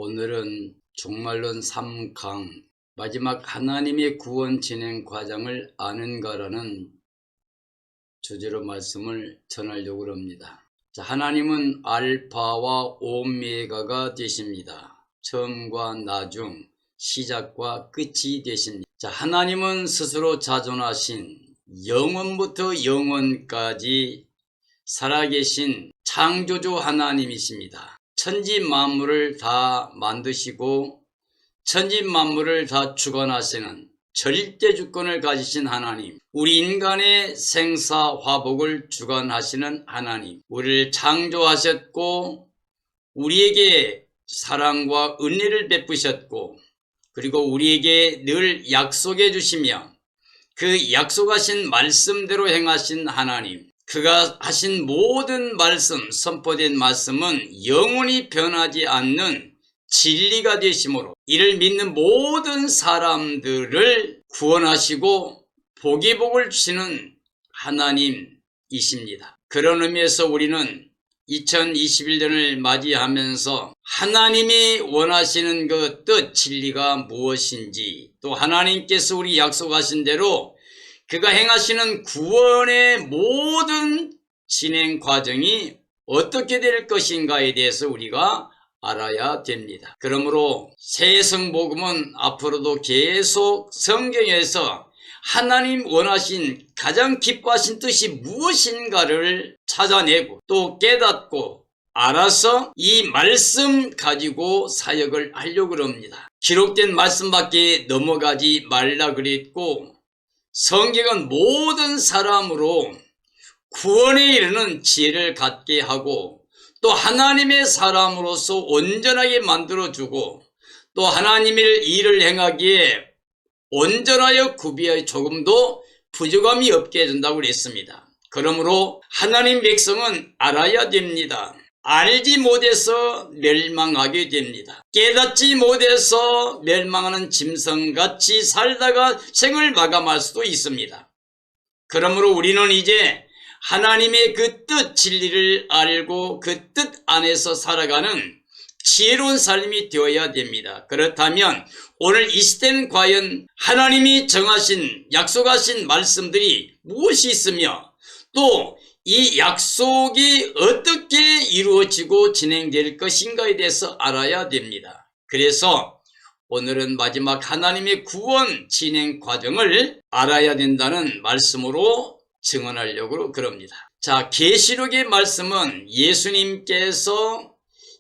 오늘은 종말론 3강 마지막 하나님의 구원 진행 과정을 아는가라는 주제로 말씀을 전하려고 합니다. 자, 하나님은 알파와 오메가가 되십니다. 처음과 나중, 시작과 끝이 되십니다. 자, 하나님은 스스로 자존하신 영원부터 영원까지 살아계신 창조주 하나님이십니다. 천지 만물을 다 만드시고 천지 만물을 다 주관하시는 절대 주권을 가지신 하나님, 우리 인간의 생사화복을 주관하시는 하나님, 우리를 창조하셨고 우리에게 사랑과 은혜를 베푸셨고 그리고 우리에게 늘 약속해 주시며 그 약속하신 말씀대로 행하신 하나님, 그가 하신 모든 말씀, 선포된 말씀은 영원히 변하지 않는 진리가 되심으로 이를 믿는 모든 사람들을 구원하시고 복이 복을 주시는 하나님이십니다. 그런 의미에서 우리는 2021년을 맞이하면서 하나님이 원하시는 그 뜻, 진리가 무엇인지, 또 하나님께서 우리 약속하신 대로 그가 행하시는 구원의 모든 진행 과정이 어떻게 될 것인가에 대해서 우리가 알아야 됩니다. 그러므로 새 성복음은 앞으로도 계속 성경에서 하나님 원하신 가장 기뻐하신 뜻이 무엇인가를 찾아내고 또 깨닫고 알아서 이 말씀 가지고 사역을 하려고 합니다. 기록된 말씀밖에 넘어가지 말라 그랬고 성경은 모든 사람으로 구원에 이르는 지혜를 갖게 하고 또 하나님의 사람으로서 온전하게 만들어주고 또 하나님의 일을 행하기에 온전하여 구비하여 조금도 부족함이 없게 해준다고 그랬습니다. 그러므로 하나님 백성은 알아야 됩니다. 알지 못해서 멸망하게 됩니다. 깨닫지 못해서 멸망하는 짐승같이 살다가 생을 마감할 수도 있습니다. 그러므로 우리는 이제 하나님의 그 뜻 진리를 알고 그 뜻 안에서 살아가는 지혜로운 삶이 되어야 됩니다. 그렇다면 오늘 이 시대는 과연 하나님이 정하신 약속하신 말씀들이 무엇이 있으며 또 이 약속이 어떻게 이루어지고 진행될 것인가에 대해서 알아야 됩니다. 그래서 오늘은 마지막 하나님의 구원 진행 과정을 알아야 된다는 말씀으로 증언하려고 그럽니다. 자, 계시록의 말씀은 예수님께서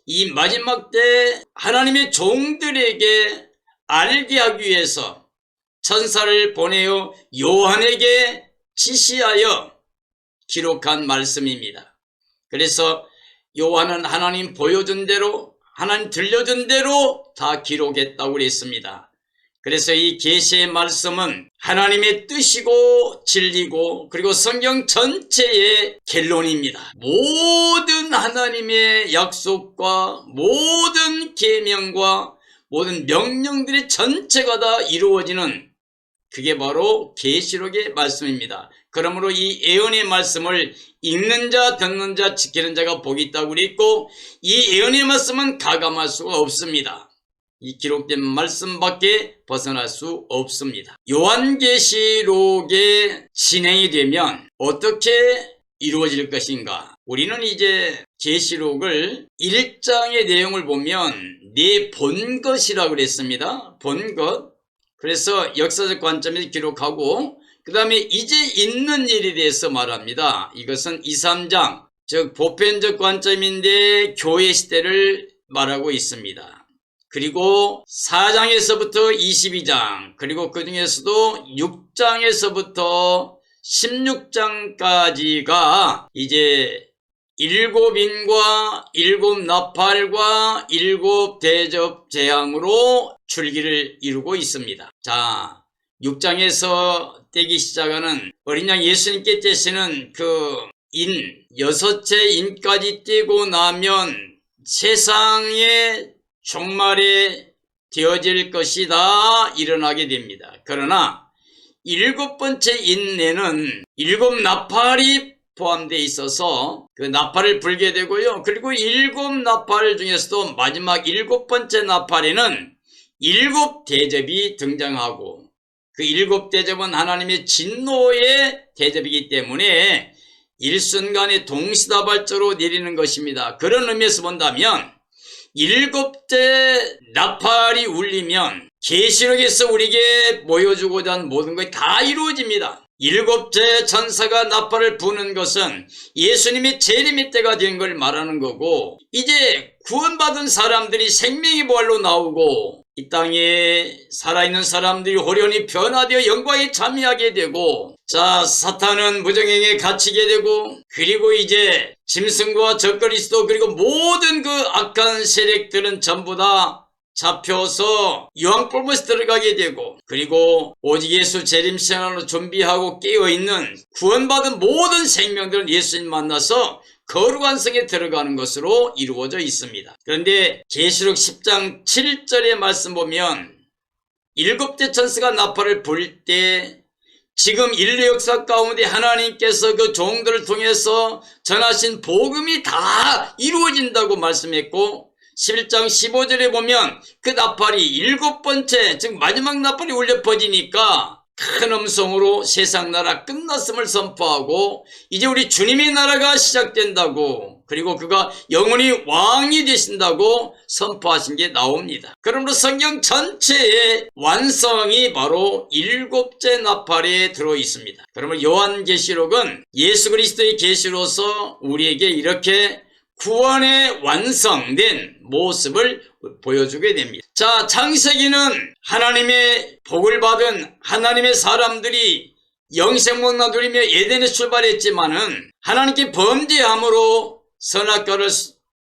이 마지막 때 하나님의 종들에게 알게 하기 위해서 천사를 보내어 요한에게 지시하여 기록한 말씀입니다. 그래서 요한은 하나님 보여준 대로 하나님 들려준 대로 다 기록했다고 그랬습니다. 그래서 이 계시의 말씀은 하나님의 뜻이고 진리고 그리고 성경 전체의 결론입니다. 모든 하나님의 약속과 모든 계명과 모든 명령들의 전체가 다 이루어지는 그게 바로 계시록의 말씀입니다. 그러므로 이 예언의 말씀을 읽는 자, 듣는 자, 지키는 자가 복이 있다고 그랬고 이 예언의 말씀은 가감할 수가 없습니다. 이 기록된 말씀밖에 벗어날 수 없습니다. 요한계시록의 진행이 되면 어떻게 이루어질 것인가? 우리는 이제 계시록을 1장의 내용을 보면 네 본 것이라고 그랬습니다. 본 것. 그래서 역사적 관점에서 기록하고 그 다음에 이제 있는 일에 대해서 말합니다. 이것은 2, 3장 즉 보편적 관점인데 교회 시대를 말하고 있습니다. 그리고 4장에서부터 22장 그리고 그 중에서도 6장에서부터 16장까지가 이제 7인과 7나팔과 7대접 재앙으로 줄기를 이루고 있습니다. 자, 6장에서 떼기 시작하는 어린 양 예수님께 떼시는 그 인, 6째 인까지 떼고 나면 세상의 종말에 되어질 것이다 일어나게 됩니다. 그러나 7번째 인내는 7나팔이 포함되어 있어서 그 나팔을 불게 되고요. 그리고 7나팔 중에서도 마지막 7번째 나팔에는 7대접이 등장하고 그 7대접은 하나님의 진노의 대접이기 때문에 일순간에 동시다발적으로 내리는 것입니다. 그런 의미에서 본다면 7대 나팔이 울리면 계시록에서 우리에게 보여주고자 하는 모든 것이 다 이루어집니다. 7째 천사가 나팔을 부는 것은 예수님의 재림의 때가 된 걸 말하는 거고, 이제 구원받은 사람들이 생명의 부활로 나오고 이 땅에 살아있는 사람들이 호련히 변화되어 영광에 참여하게 되고, 자, 사탄은 무정행에 갇히게 되고, 그리고 이제 짐승과 적그리스도 그리고 모든 그 악한 세력들은 전부 다 잡혀서 유황불못에 들어가게 되고, 그리고 오직 예수 재림 시간으로 준비하고 깨어있는 구원받은 모든 생명들은 예수님 만나서 거룩한 성에 들어가는 것으로 이루어져 있습니다. 그런데 계시록 10장 7절의 말씀 보면 7대 천사가 나팔을 불 때 지금 인류 역사 가운데 하나님께서 그 종들을 통해서 전하신 복음이 다 이루어진다고 말씀했고, 11장 15절에 보면 그 나팔이 7번째 즉 마지막 나팔이 울려 퍼지니까 큰 음성으로 세상 나라 끝났음을 선포하고 이제 우리 주님의 나라가 시작된다고, 그리고 그가 영원히 왕이 되신다고 선포하신 게 나옵니다. 그러므로 성경 전체의 완성이 바로 7째 나팔에 들어 있습니다. 그러면 요한계시록은 예수 그리스도의 계시로서 우리에게 이렇게 구원의 완성된 모습을 보여주게 됩니다. 자, 창세기는 하나님의 복을 받은 하나님의 사람들이 영생목나 누리며 에덴에 출발했지만은 하나님께 범죄함으로 선악과를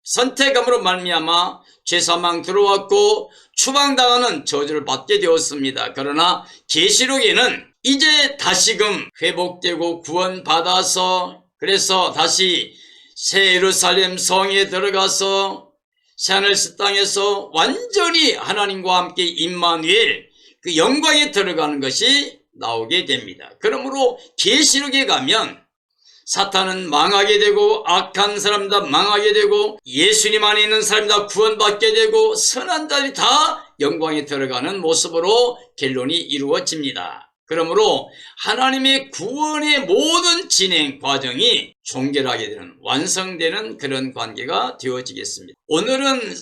선택함으로 말미암아 죄사망 들어왔고 추방당하는 저주를 받게 되었습니다. 그러나 계시록에는 이제 다시금 회복되고 구원받아서, 그래서 다시 새 예루살렘 성에 들어가서 새하늘새 땅에서 완전히 하나님과 함께 임마누엘 그 영광에 들어가는 것이 나오게 됩니다. 그러므로 계시록에 가면 사탄은 망하게 되고 악한 사람 다 망하게 되고 예수님 안에 있는 사람이 다 구원받게 되고 선한 자들이 다 영광에 들어가는 모습으로 결론이 이루어집니다. 그러므로 하나님의 구원의 모든 진행 과정이 종결하게 되는, 완성되는 그런 관계가 되어지겠습니다. 오늘은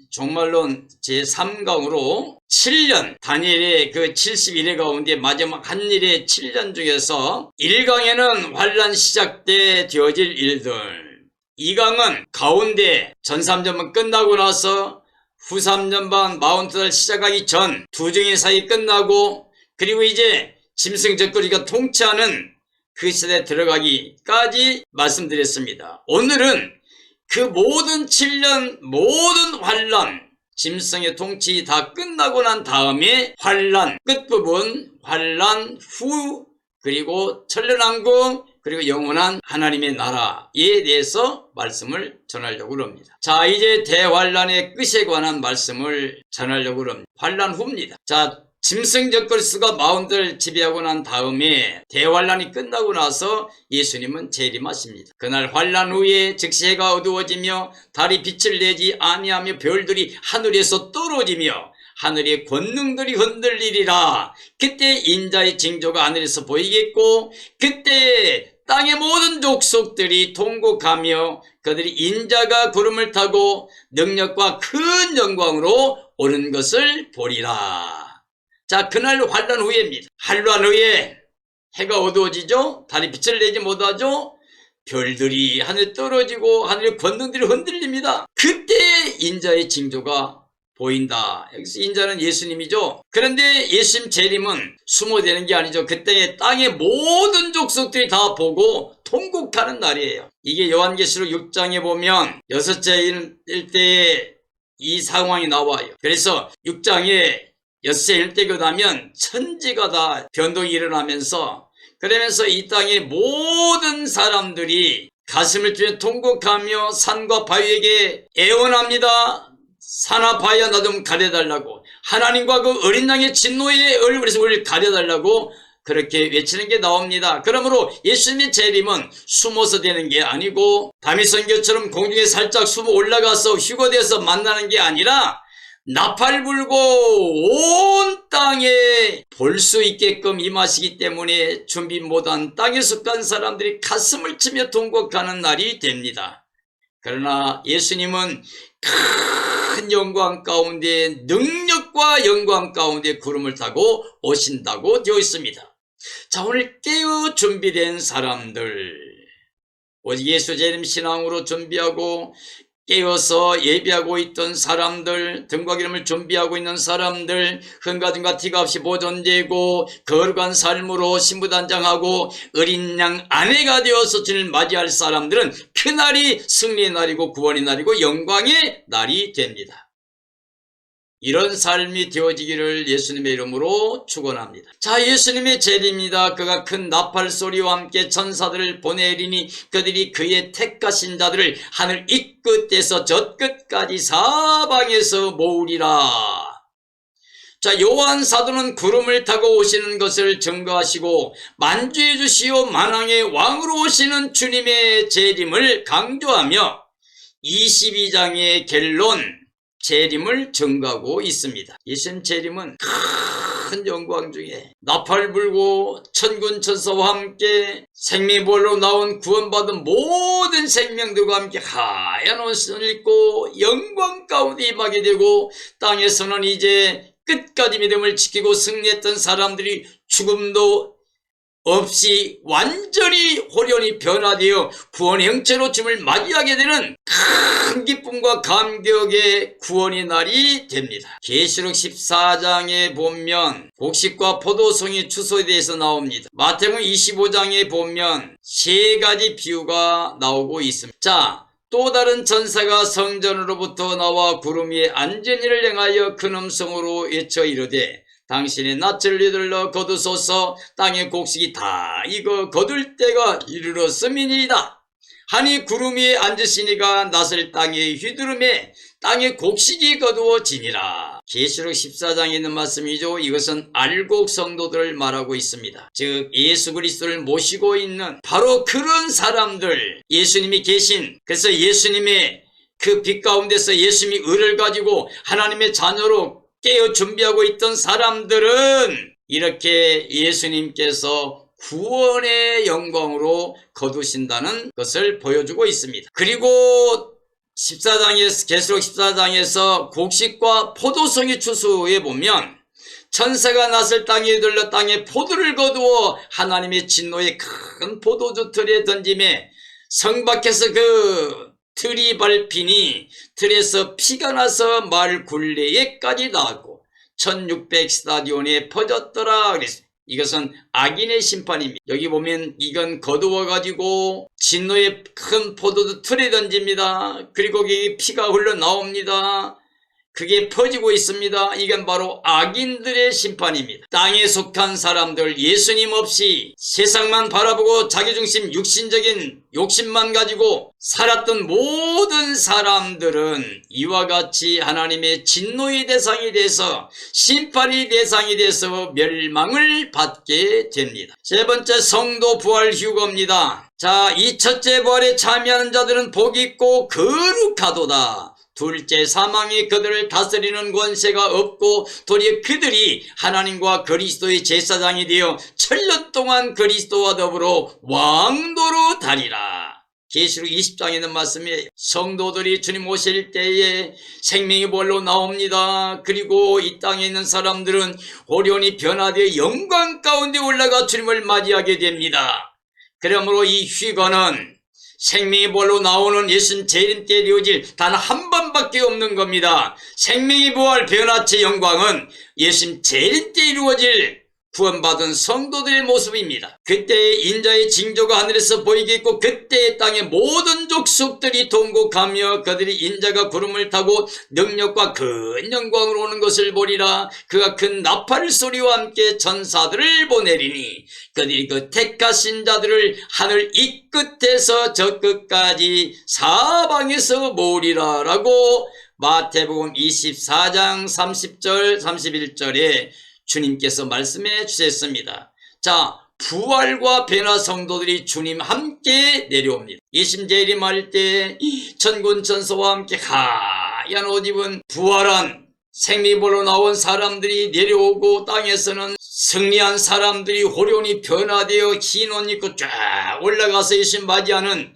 정말로 제3강으로 7년, 다니엘의 그 71회 가운데 마지막 한 일의 7년 중에서 1강에는 환란 시작 때 되어질 일들, 2강은 가운데 전삼전반 끝나고 나서 후삼전반 40달 시작하기 전 두정의 사이 끝나고, 그리고 이제 짐승 적그리가 통치하는 그 시대에 들어가기까지 말씀드렸습니다. 오늘은 그 모든 7년 모든 환란, 짐승의 통치 다 끝나고 난 다음에 환란 끝부분, 환란 후, 그리고 천년왕국, 그리고 영원한 하나님의 나라에 대해서 말씀을 전하려고 합니다. 자, 이제 대환란의 끝에 관한 말씀을 전하려고 합니다. 환란 후입니다. 자, 짐승 적그리스도가 40을 지배하고 난 다음에 대환란이 끝나고 나서 예수님은 재림하십니다. 그날 환란 후에 즉시 해가 어두워지며 달이 빛을 내지 아니하며 별들이 하늘에서 떨어지며 하늘의 권능들이 흔들리리라. 그때 인자의 징조가 하늘에서 보이겠고 그때 땅의 모든 족속들이 통곡하며 그들이 인자가 구름을 타고 능력과 큰 영광으로 오는 것을 보리라. 자, 그날 환란 후에입니다. 환란 후에 해가 어두워지죠. 달이 빛을 내지 못하죠. 별들이 하늘에 떨어지고 하늘의 권능들이 흔들립니다. 그때 인자의 징조가 보인다. 여기서 인자는 예수님이죠. 그런데 예수님 재림은 수모되는 게 아니죠. 그때 땅의 모든 족속들이 다 보고 통곡하는 날이에요. 이게 요한계시록 6장에 보면 6째 일 때에 이 상황이 나와요. 그래서 6장에 6세 일 때가 나면 천지가 다 변동이 일어나면서, 그러면서 이 땅의 모든 사람들이 가슴을 쥐어 통곡하며 산과 바위에게 애원합니다. 산아 바위야 나 좀 가려달라고, 하나님과 그 어린 양의 진노의 얼굴에서 우리를 가려달라고 그렇게 외치는 게 나옵니다. 그러므로 예수님의 재림은 숨어서 되는 게 아니고 다윗선교처럼 공중에 살짝 숨어 올라가서 휴거돼서 만나는 게 아니라 나팔 불고 온 땅에 볼 수 있게끔 임하시기 때문에 준비 못한 땅에 속한 사람들이 가슴을 치며 통곡하는 날이 됩니다. 그러나 예수님은 큰 영광 가운데 능력과 영광 가운데 구름을 타고 오신다고 되어 있습니다. 자, 오늘 깨어 준비된 사람들, 오직 예수 재림 신앙으로 준비하고 깨어서 예비하고 있던 사람들, 등과 기름을 준비하고 있는 사람들, 흥가증가 티가 없이 보존되고 거룩한 삶으로 신부단장하고 어린 양 아내가 되어서 주님을 맞이할 사람들은 그날이 승리의 날이고 구원의 날이고 영광의 날이 됩니다. 이런 삶이 되어지기를 예수님의 이름으로 축원합니다. 자, 예수님의 재림입니다. 그가 큰 나팔 소리와 함께 천사들을 보내리니 그들이 그의 택하신 자들을 하늘 이 끝에서 저 끝까지 사방에서 모으리라. 자, 요한 사도는 구름을 타고 오시는 것을 증거하시고 만주해 주시오 만왕의 왕으로 오시는 주님의 재림을 강조하며 22장의 결론 재림을 증거하고 있습니다. 예수님 재림은 큰 영광 중에 나팔 불고 천군 천사와 함께 생명의 볼로 나온 구원받은 모든 생명들과 함께 하얀 옷을 입고 영광 가운데 임하게 되고 땅에서는 이제 끝까지 믿음을 지키고 승리했던 사람들이 죽음도 없이 완전히 호련히 변화되어 구원의 형체로 주님을 맞이하게 되는 큰 기쁨과 감격의 구원의 날이 됩니다. 계시록 14장에 보면 곡식과 포도송이 추수에 대해서 나옵니다. 마태복음 25장에 보면 세 가지 비유가 나오고 있습니다. 자, 또 다른 천사가 성전으로부터 나와 구름 위에 앉은 이를 향하여 큰 음성으로 외쳐 이르되 당신의 낯을 이들러 거두소서. 땅의 곡식이 다 익어 거둘 때가 이르렀음이니이다. 하니 구름 위에 앉으시니가 낯을 땅에 휘두르매 땅의 곡식이 거두어지니라. 계시록 14장에 있는 말씀이죠. 이것은 알곡 성도들을 말하고 있습니다. 즉 예수 그리스도를 모시고 있는 바로 그런 사람들, 예수님이 계신, 그래서 예수님의 그 빛 가운데서 예수님이 의를 가지고 하나님의 자녀로 깨어 준비하고 있던 사람들은 이렇게 예수님께서 구원의 영광으로 거두신다는 것을 보여주고 있습니다. 그리고 14장에서, 계시록 14장에서 곡식과 포도송이 추수에 보면 천사가 낯을 땅에 들러 땅에 포도를 거두어 하나님의 진노의 큰 포도주 틀에 던짐에 성 밖에서 그 틀이 밟히니 틀에서 피가 나서 마을 굴레에까지 나왔고 1600스타디온에 퍼졌더라 그랬습니다. 이것은 악인의 심판입니다. 여기 보면 이건 거두어가지고 진노의 큰 포도주 틀에 던집니다. 그리고 거기 피가 흘러나옵니다. 그게 퍼지고 있습니다. 이건 바로 악인들의 심판입니다. 땅에 속한 사람들, 예수님 없이 세상만 바라보고 자기중심 육신적인 욕심만 가지고 살았던 모든 사람들은 이와 같이 하나님의 진노의 대상이 돼서 심판의 대상이 돼서 멸망을 받게 됩니다. 세 번째, 성도 부활 휴거입니다. 자, 이 첫째 부활에 참여하는 자들은 복이 있고 거룩하도다. 둘째, 사망이 그들을 다스리는 권세가 없고 도리어 그들이 하나님과 그리스도의 제사장이 되어 천년 동안 그리스도와 더불어 왕도로 다니라. 계시록 20장에 있는 말씀에 성도들이 주님 오실 때에 생명의 볼로 나옵니다. 그리고 이 땅에 있는 사람들은 호련히 변화되어 영광 가운데 올라가 주님을 맞이하게 됩니다. 그러므로 이 휴거는 생명의 볼로 나오는 예수님 재림 때 이루어질 단 한 번밖에 없는 겁니다. 생명의 부활 변화체 영광은 예수님 재림 때 이루어질 구원받은 성도들의 모습입니다. 그때의 인자의 징조가 하늘에서 보이겠고 그때의 땅의 모든 족속들이 통곡하며 그들이 인자가 구름을 타고 능력과 큰 영광으로 오는 것을 보리라. 그가 큰 나팔 소리와 함께 천사들을 보내리니 그들이 그 택하신 자들을 하늘 이 끝에서 저 끝까지 사방에서 모으리라 라고 마태복음 24장 30절 31절에 주님께서 말씀해 주셨습니다. 자, 부활과 변화 성도들이 주님 함께 내려옵니다. 예수님 재림할 때 천군 천사와 함께 하얀 옷 입은 부활한 생리별로 나온 사람들이 내려오고, 땅에서는 승리한 사람들이 호련히 변화되어 흰 옷 입고 쫙 올라가서 예수님 맞이하는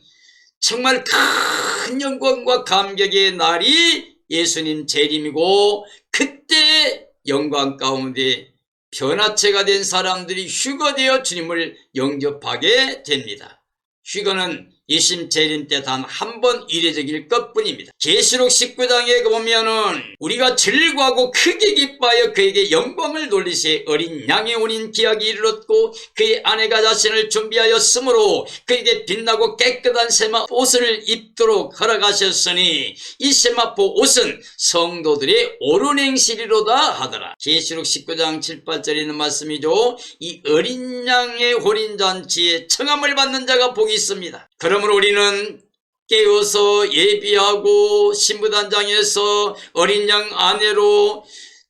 정말 큰 영광과 감격의 날이 예수님 재림이고, 그때 영광 가운데 변화체가 된 사람들이 휴거되어 주님을 영접하게 됩니다. 휴거는 예수님 재림 때 단 한 번 이례적일 것뿐입니다. 계시록 19장에 보면은 우리가 즐거워하고 크게 기뻐하여 그에게 영광을 돌리시에 어린 양의 혼인 기약이 이르렀고, 그의 아내가 자신을 준비하였으므로 그에게 빛나고 깨끗한 세마포 옷을 입도록 허락하셨으니 이 세마포 옷은 성도들의 옳은 행실이로다 하더라. 계시록 19장 7, 8절에 있는 말씀이죠. 이 어린 양의 혼인잔치에 청함을 받는 자가 복이 있습니다. 그러므로 우리는 깨어서 예비하고 신부단장에서 어린 양 아내로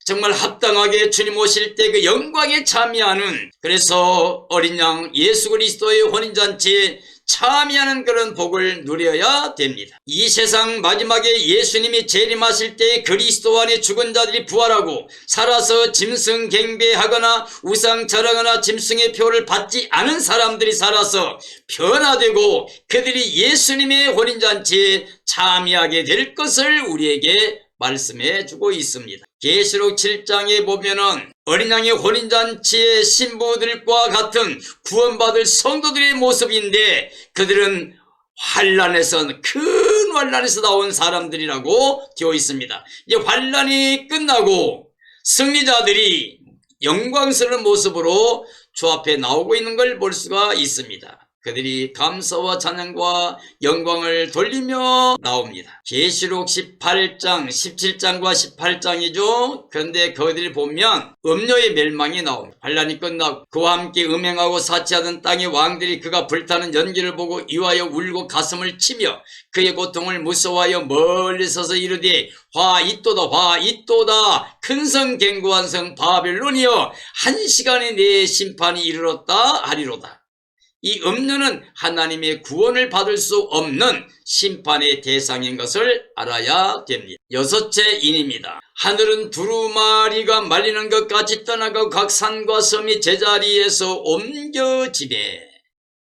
정말 합당하게 주님 오실 때 그 영광에 참여하는, 그래서 어린 양 예수 그리스도의 혼인잔치에 참여하는 그런 복을 누려야 됩니다. 이 세상 마지막에 예수님이 재림하실 때 그리스도 안에 죽은 자들이 부활하고 살아서 짐승 경배하거나 우상 절하거나 짐승의 표를 받지 않은 사람들이 살아서 변화되고 그들이 예수님의 혼인잔치에 참여하게 될 것을 우리에게 말씀해 주고 있습니다. 계시록 7장에 보면은 어린 양의 혼인잔치의 신부들과 같은 구원받을 성도들의 모습인데, 그들은 큰 환란에서 나온 사람들이라고 되어 있습니다. 이제 환란이 끝나고 승리자들이 영광스러운 모습으로 주 앞에 나오고 있는 걸 볼 수가 있습니다. 그들이 감사와 찬양과 영광을 돌리며 나옵니다. 계시록 18장, 17장과 18장이죠. 그런데 그들이 보면 음료의 멸망이 나옵니다. 환란이 끝나고 그와 함께 음행하고 사치하던 땅의 왕들이 그가 불타는 연기를 보고 이와여 울고 가슴을 치며 그의 고통을 무서워하여 멀리 서서 이르되 화 있도다 화 있도다 큰 성 견고한 성 바벨론이여 한 시간에 내 심판이 이르렀다 하리로다. 이 음료는 하나님의 구원을 받을 수 없는 심판의 대상인 것을 알아야 됩니다. 여섯째 인입니다. 하늘은 두루마리가 말리는 것 같이 떠나가고 각 산과 섬이 제자리에서 옮겨지매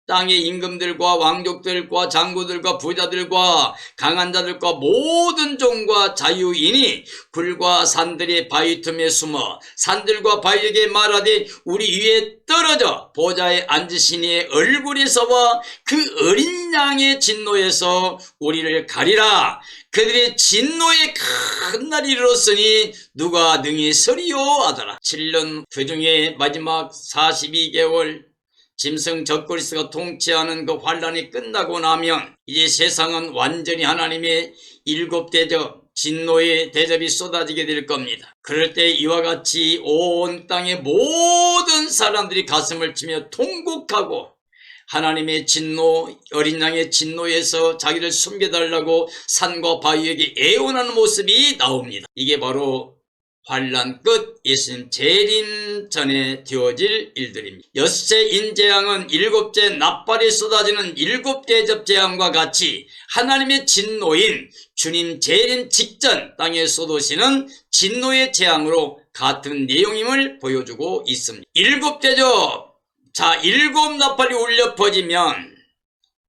땅의 임금들과 왕족들과 장구들과 부자들과 강한 자들과 모든 종과 자유인이 굴과 산들의 바위 틈에 숨어 산들과 바위에게 말하되 우리 위에 떨어져 보좌에 앉으신 이의 얼굴에서와 그 어린 양의 진노에서 우리를 가리라. 그들의 진노의 큰 날이 이르렀으니 누가 능히 서리요 하더라. 7년 그 중에 마지막 42개월 짐승 적그리스가 통치하는 그 환란이 끝나고 나면 이제 세상은 완전히 하나님의 일곱 대접, 진노의 대접이 쏟아지게 될 겁니다. 그럴 때 이와 같이 온 땅의 모든 사람들이 가슴을 치며 통곡하고 하나님의 진노, 어린 양의 진노에서 자기를 숨겨달라고 산과 바위에게 애원하는 모습이 나옵니다. 이게 바로 환란 끝 예수님 재림 전에 되어질 일들입니다. 여섯째 인재앙은 일곱째 납발이 쏟아지는 일곱 대접 재앙과 같이 하나님의 진노인 주님 재림 직전 땅에 쏟으시는 진노의 재앙으로 같은 내용임을 보여주고 있습니다. 일곱 대접, 자, 일곱 납발이 울려 퍼지면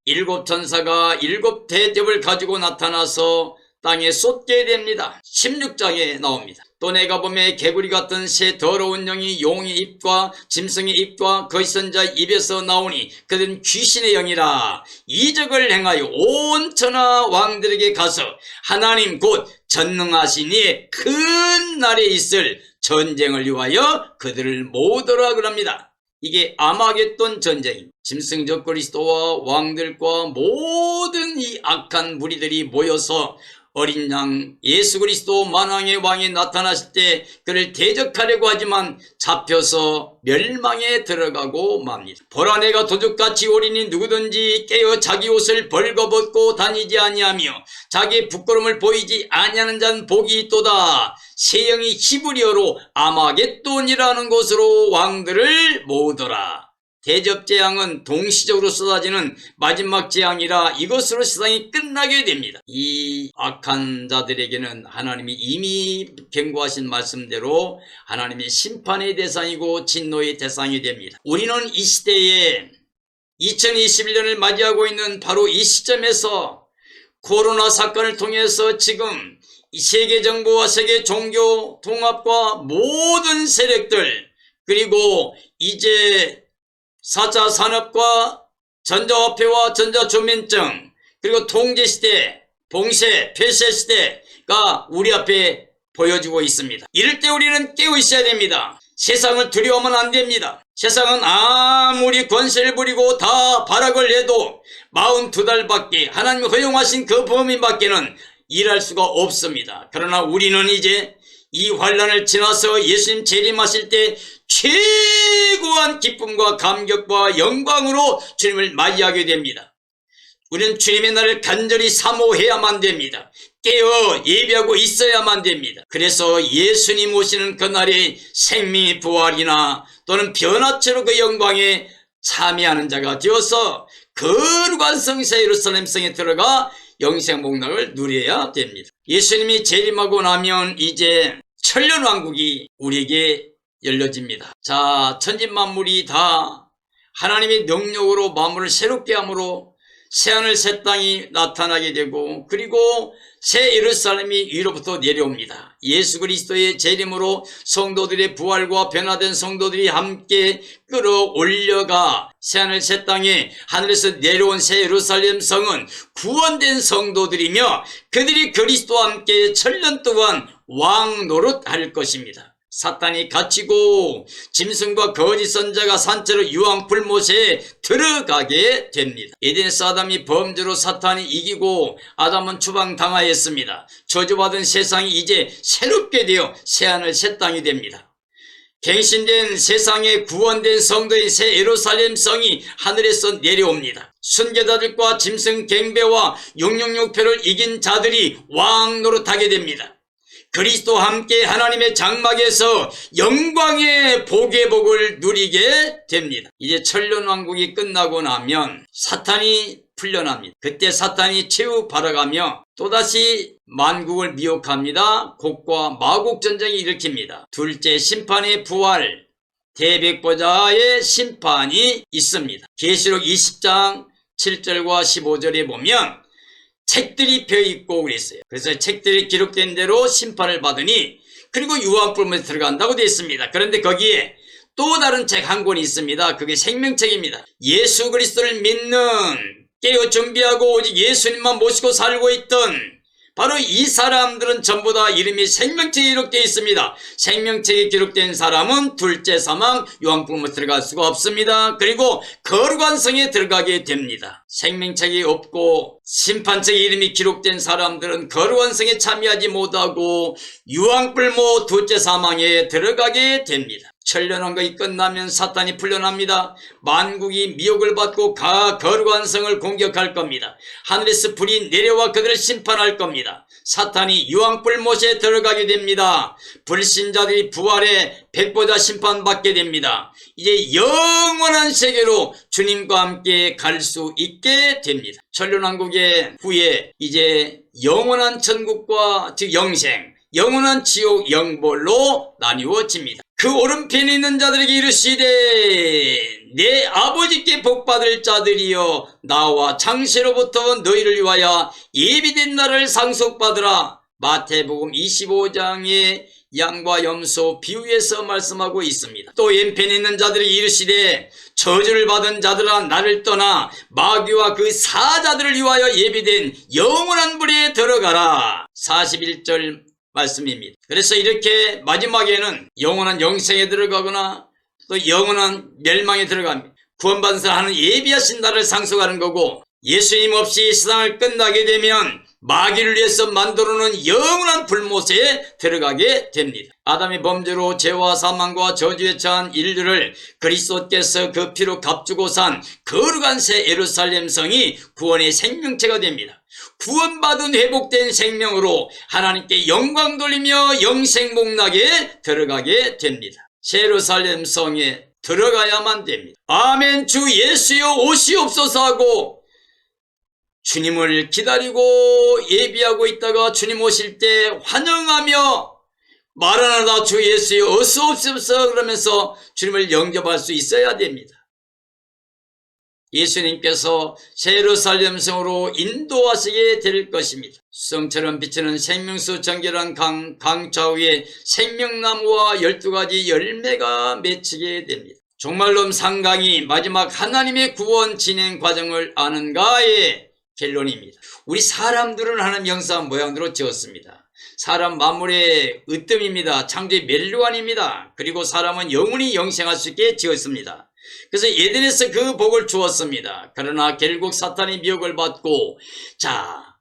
일곱 천사가 일곱 대접을 가지고 나타나서 땅에 쏟게 됩니다. 16장에 나옵니다. 또 내가 보매 개구리 같은 새 더러운 영이 용의 입과 짐승의 입과 거기 선 자의 입에서 나오니 그들은 귀신의 영이라. 이적을 행하여 온 천하 왕들에게 가서 하나님 곧 전능하신 이의 큰 날에 있을 전쟁을 위하여 그들을 모으더라 그럽니다. 이게 아마겟돈 전쟁입니다. 짐승 적그리스도와 왕들과 모든 이 악한 무리들이 모여서 어린 양 예수 그리스도 만왕의 왕이 나타나실 때 그를 대적하려고 하지만 잡혀서 멸망에 들어가고 맙니다. 보라 내가 도둑같이 오리니 누구든지 깨어 자기 옷을 벌거벗고 다니지 아니하며 자기의 부끄러움을 보이지 아니하는 자는 복이 있도다. 새 영이 히브리어로 아마겟돈이라는 곳으로 왕들을 모으더라. 대접재앙은 동시적으로 쏟아지는 마지막 재앙이라 이것으로 세상이 끝나게 됩니다. 이 악한 자들에게는 하나님이 이미 경고하신 말씀대로 하나님의 심판의 대상이고 진노의 대상이 됩니다. 우리는 이 시대에 2021년을 맞이하고 있는 바로 이 시점에서 코로나 사건을 통해서 지금 세계 정부와 세계 종교 통합과 모든 세력들, 그리고 이제 4차 산업과 전자화폐와 전자조면증, 그리고 통제시대, 봉쇄, 폐쇄시대가 우리 앞에 보여지고 있습니다. 이럴 때 우리는 깨어 있어야 됩니다. 세상을 두려워하면 안 됩니다. 세상은 아무리 권세를 부리고 다 발악을 해도 42달밖에 하나님이 허용하신 그 범위밖에는 일할 수가 없습니다. 그러나 우리는 이제 이 환난을 지나서 예수님 재림하실 때 최고한 기쁨과 감격과 영광으로 주님을 맞이하게 됩니다. 우리는 주님의 날을 간절히 사모해야만 됩니다. 깨어 예비하고 있어야만 됩니다. 그래서 예수님 오시는 그날의 생명의 부활이나 또는 변화체로 그 영광에 참여하는 자가 되어서 거룩한 성세 예루살렘 성에 들어가 영생 복락을 누려야 됩니다. 예수님이 재림하고 나면 이제 천년왕국이 우리에게 열려집니다. 자, 천지만물이 다 하나님의 능력으로 만물을 새롭게 함으로 새하늘 새 땅이 나타나게 되고, 그리고 새 예루살렘이 위로부터 내려옵니다. 예수 그리스도의 재림으로 성도들의 부활과 변화된 성도들이 함께 끌어올려가 새하늘 새 땅에 하늘에서 내려온 새 예루살렘 성은 구원된 성도들이며 그들이 그리스도와 함께 천년 동안 왕 노릇할 것입니다. 사탄이 갇히고 짐승과 거짓 선자가 산채로 유황 불못에 들어가게 됩니다. 에덴에서 아담이 범죄로 사탄이 이기고 아담은 추방당하였습니다. 저주받은 세상이 이제 새롭게 되어 새하늘 새 땅이 됩니다. 갱신된 세상에 구원된 성도의 새 예루살렘 성이 하늘에서 내려옵니다. 순교자들과 짐승 갱배와 666표를 이긴 자들이 왕 노릇하게 됩니다. 그리스도와 함께 하나님의 장막에서 영광의 복의 복을 누리게 됩니다. 이제 천년왕국이 끝나고 나면 사탄이 풀려납니다. 그때 사탄이 최후 발악하며 또다시 만국을 미혹합니다. 곡과 마곡 전쟁이 일으킵니다. 둘째 심판의 부활, 대백보자의 심판이 있습니다. 계시록 20장 7절과 15절에 보면 책들이 펴있고 그랬어요. 그래서 책들이 기록된 대로 심판을 받으니 그리고 유황불문에 들어간다고 되어 있습니다. 그런데 거기에 또 다른 책 한 권이 있습니다. 그게 생명책입니다. 예수 그리스도를 믿는, 깨어 준비하고 오직 예수님만 모시고 살고 있던 바로 이 사람들은 전부 다 이름이 생명책에 기록되어 있습니다. 생명책에 기록된 사람은 둘째 사망 유황불문에 들어갈 수가 없습니다. 그리고 거룩한 성에 들어가게 됩니다. 생명책이 없고 심판책에 이름이 기록된 사람들은 거룩한 성에 참여하지 못하고 유황불문 둘째 사망에 들어가게 됩니다. 천년왕국이 끝나면 사탄이 풀려납니다. 만국이 미혹을 받고 거룩한 성을 공격할 겁니다. 하늘에서 불이 내려와 그들을 심판할 겁니다. 사탄이 유황불못에 들어가게 됩니다. 불신자들이 부활의 백보자 심판받게 됩니다. 이제 영원한 세계로 주님과 함께 갈 수 있게 됩니다. 천년왕국의 후에 이제 영원한 천국과 즉 영생, 영원한 지옥 영벌로 나뉘어집니다. 그 오른편에 있는 자들에게 이르시되 내 아버지께 복받을 자들이여 나와 창세로부터 너희를 위하여 예비된 날을 상속받으라. 마태복음 25장의 양과 염소 비유에서 말씀하고 있습니다. 또 왼편에 있는 자들에게 이르시되 저주를 받은 자들아 나를 떠나 마귀와 그 사자들을 위하여 예비된 영원한 불에 들어가라. 41절 말씀입니다. 그래서 이렇게 마지막에는 영원한 영생에 들어가거나 또 영원한 멸망에 들어갑니다. 구원받은 사람은 예비하신 날을 상속하는 거고, 예수님 없이 세상을 끝나게 되면 마귀를 위해서 만들어놓은 영원한 불못에 들어가게 됩니다. 아담의 범죄로 죄와 사망과 저주에 처한 인류를 그리스도께서 그 피로 값주고 산 거룩한 새 예루살렘 성이 구원의 생명체가 됩니다. 구원받은 회복된 생명으로 하나님께 영광 돌리며 영생 복락에 들어가게 됩니다. 새 예루살렘 성의 들어가야만 됩니다. 아멘. 주 예수여 오시옵소서 하고 주님을 기다리고 예비하고 있다가 주님 오실 때 환영하며 마라나다 주 예수여 어서 오시옵소서 그러면서 주님을 영접할 수 있어야 됩니다. 예수님께서 예루살렘 성으로 인도하시게 될 것입니다. 성처럼 비치는 생명수 정결한 강 좌우에 생명나무와 12가지 열매가 맺히게 됩니다. 종말론 상강이 마지막 하나님의 구원 진행 과정을 아는가의 결론입니다. 우리 사람들은 하나님 형상 모양대로 지었습니다. 사람 만물의 으뜸입니다. 창조의 멸류관입니다. 그리고 사람은 영원히 영생할 수 있게 지었습니다. 그래서 에덴에서 그 복을 주었습니다. 그러나 결국 사탄의 미혹을 받고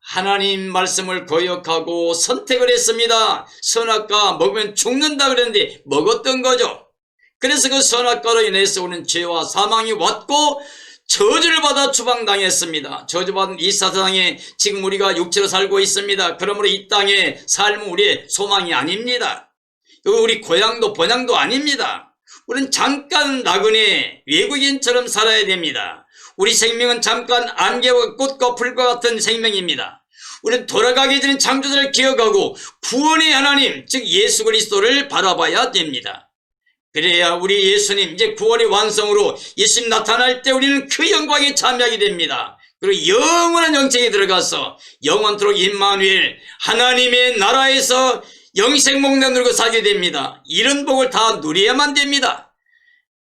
하나님 말씀을 거역하고 선택을 했습니다. 선악과 먹으면 죽는다 그랬는데 먹었던 거죠. 그래서 그 선악과로 인해서 오는 죄와 사망이 왔고 저주를 받아 추방당했습니다. 저주받은 이 사탄에 지금 우리가 육체로 살고 있습니다. 그러므로 이 땅의 삶은 우리의 소망이 아닙니다. 우리 고향도 본향도 아닙니다. 우리는 잠깐 나그네 외국인처럼 살아야 됩니다. 우리 생명은 잠깐 안개와 꽃과 풀과 같은 생명입니다. 우리는 돌아가기 전에 창조자를 기억하고 구원의 하나님 즉 예수 그리스도를 바라봐야 됩니다. 그래야 우리 예수님 이제 구원의 완성으로 예수님 나타날 때 우리는 그 영광에 참여하게 됩니다. 그리고 영원한 영생에 들어가서 영원토록 임마누엘 하나님의 나라에서 영생목내 누리고 살게 됩니다. 이런 복을 다 누려야만 됩니다.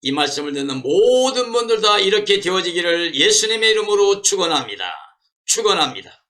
이 말씀을 듣는 모든 분들 다 이렇게 되어지기를 예수님의 이름으로 축원합니다. 축원합니다.